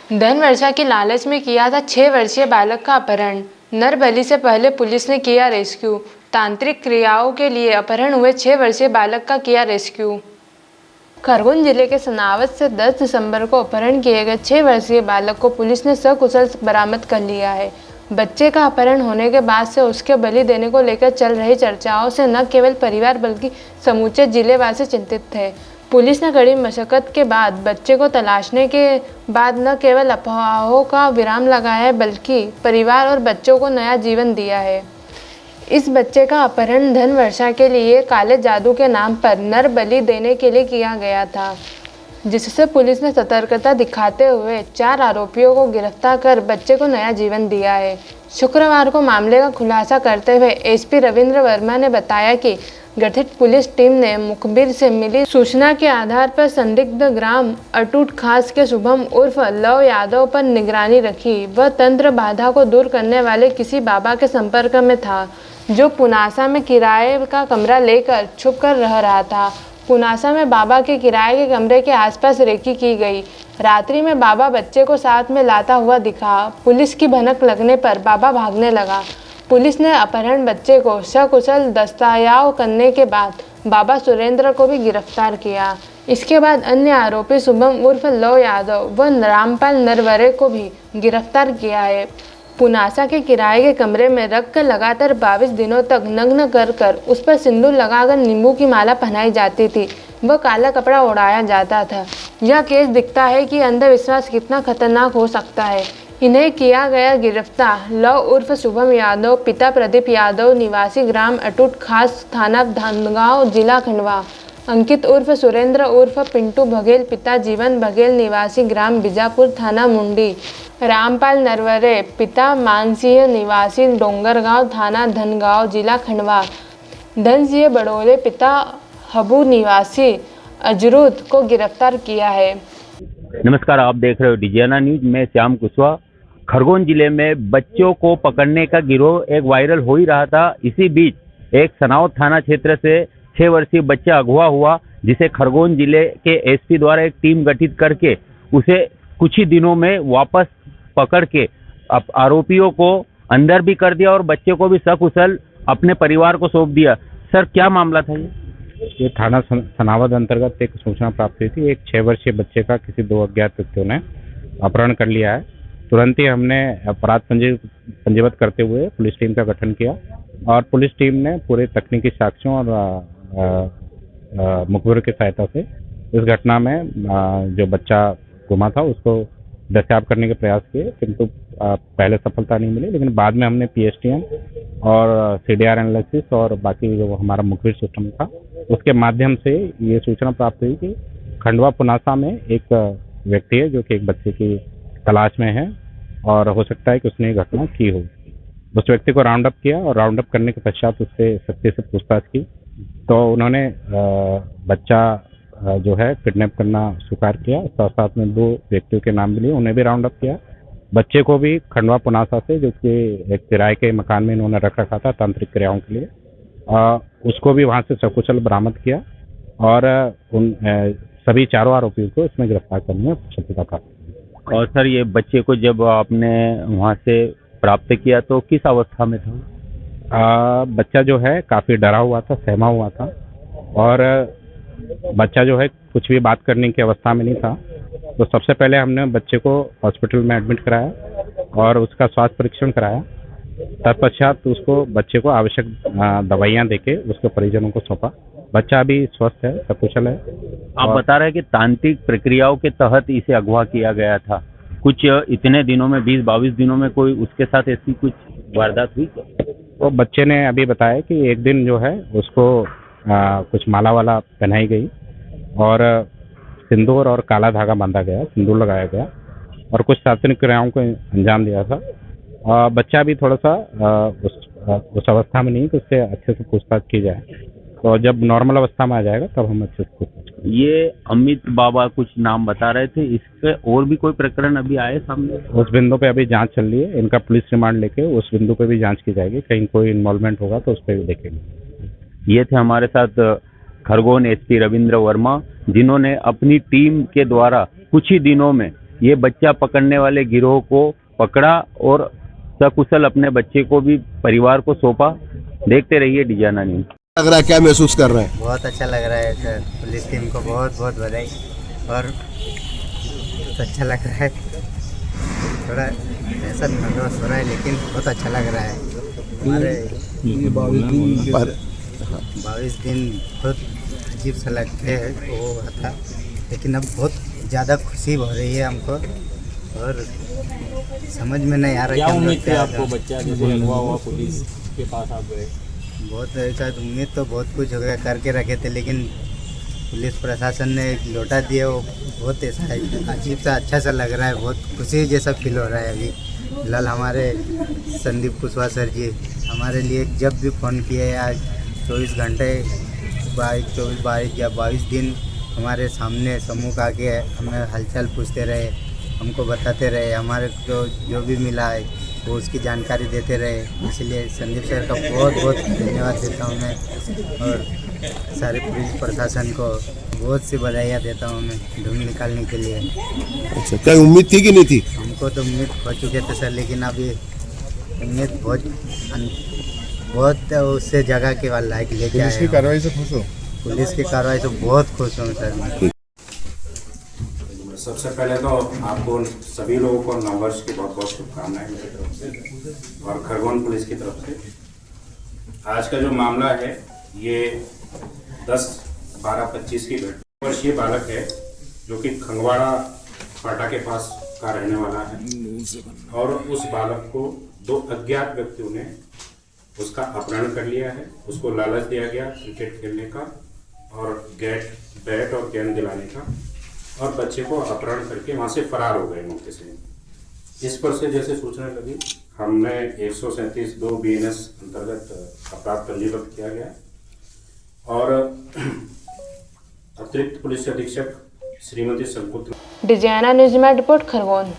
धन वर्षा की लालच में किया था 6 वर्षीय बालक का अपहरण। नरबलि से पहले पुलिस ने किया रेस्क्यू। तांत्रिक क्रियाओं के लिए अपहरण हुए 6 वर्षीय बालक का किया रेस्क्यू। खरगोन जिले के सनावत से 10 दिसंबर को अपहरण किए गए 6 वर्षीय बालक को पुलिस ने सकुशल बरामद कर लिया है। बच्चे का अपहरण होने के बाद से उसके बलि देने को लेकर चल रही चर्चाओं से न केवल परिवार बल्कि समूचे जिलेवासी चिंतित थे। पुलिस ने कड़ी मशक्कत के बाद बच्चे को तलाशने के बाद न केवल अफवाहों का विराम लगाया है बल्कि परिवार और बच्चों को नया जीवन दिया है। इस बच्चे का अपहरण धन वर्षा के लिए काले जादू के नाम पर नर बलि देने के लिए किया गया था, जिससे पुलिस ने सतर्कता दिखाते हुए 4 आरोपियों को गिरफ्तार कर बच्चे को नया जीवन दिया है। शुक्रवार को मामले का खुलासा करते हुए एसपी रविंद्र वर्मा ने बताया कि गठित पुलिस टीम ने मुखबिर से मिली सूचना के आधार पर संदिग्ध ग्राम अटूट खास के शुभम उर्फ लव यादव पर निगरानी रखी। वह तंत्र बाधा को दूर करने वाले किसी बाबा के संपर्क में था, जो पुनासा में किराए का कमरा लेकर छुप कर रह रहा था। पुनासा में बाबा के किराए के कमरे के आसपास रेकी की गई। रात्रि में बाबा बच्चे को साथ में लाता हुआ दिखा। पुलिस की भनक लगने पर बाबा भागने लगा। पुलिस ने अपहरण बच्चे को सकुशल दस्तायाव करने के बाद बाबा सुरेंद्र को भी गिरफ्तार किया। इसके बाद अन्य आरोपी शुभम उर्फ लव यादव व रामपाल नरवरे को भी गिरफ्तार किया है। पुनासा के किराए के कमरे में रखकर लगातार 22 दिनों तक नग्न कर उस पर सिंदूर लगाकर नींबू की माला पहनाई जाती थी व काला कपड़ा उड़ाया जाता था। यह केस दिखता है कि अंधविश्वास कितना खतरनाक हो सकता है। इन्हें किया गया गिरफ्तार लव उर्फ शुभम यादव, पिता प्रदीप यादव, निवासी ग्राम अटूट खास, थाना धनगांव, जिला खंडवा। अंकित उर्फ सुरेंद्र उर्फ पिंटू बघेल, पिता जीवन बघेल, निवासी ग्राम बीजापुर, थाना मुंडी। रामपाल नरवरे, पिता मानसिंह, निवासी डोंगरगांव, थाना धनगांव, जिला खंडवा। धनसिंह बड़ोले, पिता हबू, निवासी अजरूद को गिरफ्तार किया है। नमस्कार, आप देख रहे हो डिजियाना न्यूज। मैं श्याम कुशवाहा। खरगोन जिले में बच्चों को पकड़ने का गिरोह एक वायरल हो ही रहा था। इसी बीच एक सनावत थाना क्षेत्र से 6 वर्षीय बच्चा अगवा हुआ, जिसे खरगोन जिले के एसपी द्वारा एक टीम गठित करके उसे कुछ ही दिनों में वापस पकड़ के आरोपियों को अंदर भी कर दिया और बच्चे को भी सकुशल अपने परिवार को सौंप दिया। सर, क्या मामला था ये थाना सनावद अंतर्गत एक सूचना प्राप्त हुई थी। एक 6 वर्षीय बच्चे का किसी 2 अज्ञात व्यक्तियों ने अपहरण कर लिया है। तुरंत ही हमने अपराध पंजीबद्ध करते हुए पुलिस टीम का गठन किया और पुलिस टीम ने पूरे तकनीकी साक्ष्यों और मुखबिर की सहायता से इस घटना में जो बच्चा गुमा था उसको दस्याब करने के प्रयास किए, किंतु पहले सफलता नहीं मिली। लेकिन बाद में हमने पीएसटीएम और सीडीआर एनालिसिस और बाकी जो हमारा मुखबिर सिस्टम था उसके माध्यम से ये सूचना प्राप्त हुई कि खंडवा पुनासा में एक व्यक्ति है जो कि एक बच्चे की तलाश में है और हो सकता है कि उसने ये घटना की हो। उस व्यक्ति को राउंड अप किया और राउंड अप करने के पश्चात उससे सख्ती से पूछताछ की तो उन्होंने बच्चा जो है किडनैप करना स्वीकार किया। साथ साथ में 2 व्यक्तियों के नाम भी लिए, उन्हें भी राउंड अप किया। बच्चे को भी खंडवा पुनासा से, जो कि एक किराए के मकान में इन्होंने रख रखा था तांत्रिक क्रियाओं के लिए, उसको भी वहां से सकुशल बरामद किया और उन सभी 4 आरोपियों को इसमें गिरफ्तार करने में सफलता प्राप्त। और सर, ये बच्चे को जब आपने वहां से प्राप्त किया तो किस अवस्था में था? बच्चा जो है काफी डरा हुआ था, सहमा हुआ था और बच्चा जो है कुछ भी बात करने की अवस्था में नहीं था। तो सबसे पहले हमने बच्चे को हॉस्पिटल में एडमिट कराया और उसका स्वास्थ्य परीक्षण कराया। तत्पश्चात उसको बच्चे को आवश्यक दवाइयां देके उसके परिजनों को सौंपा। बच्चा अभी स्वस्थ है, सकुशल है। आप बता रहे हैं कि तांत्रिक प्रक्रियाओं के तहत इसे अगवा किया गया था। कुछ इतने दिनों में 20-22 दिनों में कोई उसके साथ ऐसी कुछ वारदात हुई? तो बच्चे ने अभी बताया कि एक दिन जो है उसको कुछ माला वाला पहनाई गई और सिंदूर और काला धागा बांधा गया, सिंदूर लगाया गया और कुछ तांत्रिक क्रियाओं को अंजाम दिया था। बच्चा भी थोड़ा सा उस अवस्था में नहीं कि उससे अच्छे से पूछताछ की जाए, तो जब नॉर्मल अवस्था में आ जाएगा तब हम अच्छे से पूछताछ करेंगे। ये अमित बाबा कुछ नाम बता रहे थे, इसके और भी कोई प्रकरण अभी आए सामने? उस बिंदु पे अभी जांच चल रही है। इनका पुलिस रिमांड लेके उस बिंदु पे भी जांच की जाएगी, कहीं कोई इन्वॉल्वमेंट होगा तो उस पर भी देखेंगे। ये थे हमारे साथ खरगोन एसपी रविंद्र वर्मा, जिन्होंने अपनी टीम के द्वारा कुछ ही दिनों में ये बच्चा पकड़ने वाले गिरोह को पकड़ा और सकुशल अपने बच्चे को भी परिवार को सौंपा। देखते रहिए डिजाना न्यूज। लग रहा है, क्या महसूस कर रहे हैं? बहुत अच्छा लग रहा है सर, पुलिस टीम को बहुत बहुत बधाई। और बहुत अच्छा लग रहा है, थोड़ा ऐसा नर्वस हो रहा है लेकिन बहुत अच्छा लग रहा है। हमारे 22 दिन बहुत अजीब सा लगते है वो था, लेकिन अब बहुत ज़्यादा खुशी हो रही है हमको और समझ में नहीं आ रहा क्या कि हम लोग उम्मीद थी क्या आपको? बच्चा जैसे हुआ पुलिस के पास आप गए, बहुत ऐसा उम्मीद तो बहुत कुछ हो गया करके रखे थे, लेकिन पुलिस प्रशासन ने लौटा दिया। वो बहुत ऐसा अजीब सा अच्छा सा लग रहा है, बहुत खुशी जैसा फील हो रहा है अभी। फिलहाल हमारे संदीप कुशवाहा सर जी हमारे लिए जब भी फ़ोन किए आज 24 घंटे 22 दिन हमारे सामने सम्मुख आके हमें हालचाल पूछते रहे, हमको बताते रहे, हमारे को जो भी मिला है वो उसकी जानकारी देते रहे। इसलिए संदीप सर का बहुत बहुत धन्यवाद देता हूँ मैं और सारे पुलिस प्रशासन को बहुत सी बधाइयाँ देता हूँ मैं ढूंढ निकालने के लिए। अच्छा, क्या उम्मीद थी कि नहीं थी? हमको तो उम्मीद हो चुके थे सर, लेकिन अभी उम्मीद बहुत उससे जगह के वाला लायक लेके आए। पुलिस की कार्रवाई से खुश हो? पुलिस की कार्रवाई से बहुत खुश हूँ सर मैं। सबसे पहले तो आपको सभी लोगों को नववर्ष की बहुत बहुत शुभकामनाएं मेरी तरफ से और खरगोन पुलिस की तरफ से। आज का जो मामला है ये 10/12/25 की घटना। वर्षीय बालक है जो कि खंगवाड़ा फाटा के पास का रहने वाला है और उस बालक को 2 अज्ञात व्यक्तियों ने उसका अपहरण कर लिया है। उसको लालच दिया गया क्रिकेट खेलने का और बैट और गेंद दिलाने का, और बच्चे को अपहरण करके वहाँ से फरार हो गए मौके से। इस पर से जैसे सूचना लगी हमने 137(2) BNS अंतर्गत अपराध पंजीबद्ध किया गया और अतिरिक्त पुलिस अधीक्षक श्रीमती संकुत डिजियाना न्यूज में रिपोर्ट खरगोन।